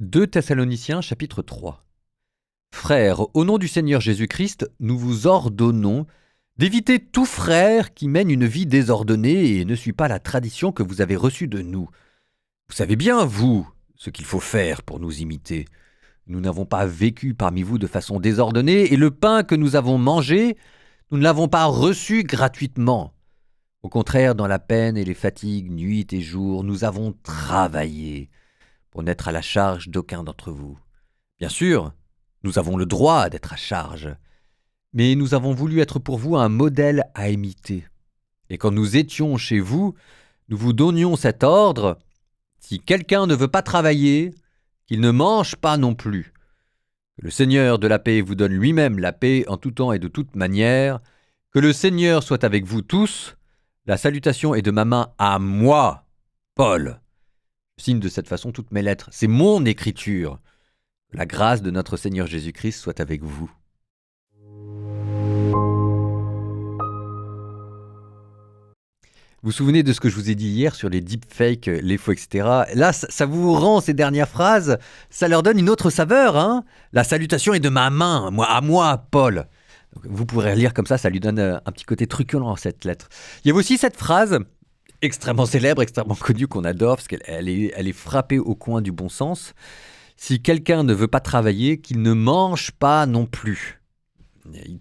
2 Thessaloniciens chapitre 3. Frères, au nom du Seigneur Jésus-Christ, nous vous ordonnons d'éviter tout frère qui mène une vie désordonnée et ne suit pas la tradition que vous avez reçue de nous. Vous savez bien, vous, ce qu'il faut faire pour nous imiter. Nous n'avons pas vécu parmi vous de façon désordonnée et le pain que nous avons mangé, nous ne l'avons pas reçu gratuitement. Au contraire, dans la peine et les fatigues, nuit et jour, nous avons travaillé pour n'être à la charge d'aucun d'entre vous. Bien sûr, nous avons le droit d'être à charge, mais nous avons voulu être pour vous un modèle à imiter. Et quand nous étions chez vous, nous vous donnions cet ordre: si quelqu'un ne veut pas travailler, qu'il ne mange pas non plus. Que le Seigneur de la paix vous donne lui-même la paix en tout temps et de toute manière. Que le Seigneur soit avec vous tous. La salutation est de ma main à moi, Paul. Je signe de cette façon toutes mes lettres. C'est mon écriture. Que la grâce de notre Seigneur Jésus-Christ soit avec vous. Vous vous souvenez de ce que je vous ai dit hier sur les deepfakes, les faux, etc. Là, ça vous rend ces dernières phrases, ça leur donne une autre saveur. Hein. La salutation est de ma main, à moi, Paul. Donc, vous pourrez lire comme ça lui donne un petit côté truculent, cette lettre. Il y a aussi cette phrase, extrêmement célèbre, extrêmement connue, qu'on adore, parce qu'elle est frappée au coin du bon sens. Si quelqu'un ne veut pas travailler, qu'il ne mange pas non plus.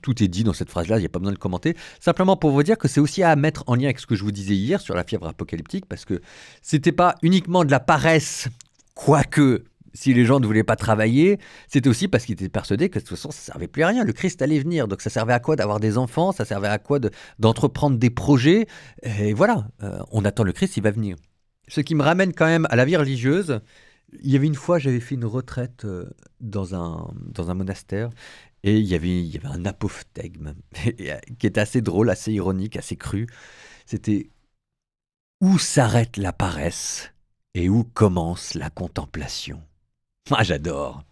Tout est dit dans cette phrase-là, il n'y a pas besoin de le commenter. Simplement pour vous dire que c'est aussi à mettre en lien avec ce que je vous disais hier sur la fièvre apocalyptique, parce que c'était pas uniquement de la paresse, quoique si les gens ne voulaient pas travailler, c'était aussi parce qu'ils étaient persuadés que de toute façon ça ne servait plus à rien, le Christ allait venir, donc ça servait à quoi d'avoir des enfants, ça servait à quoi d'entreprendre des projets, et voilà, on attend le Christ, il va venir. Ce qui me ramène quand même à la vie religieuse. Il y avait une fois, j'avais fait une retraite dans un monastère, et il y avait un apophthegme qui était assez drôle, assez ironique, assez cru. C'était: où s'arrête la paresse et où commence la contemplation. Moi, j'adore.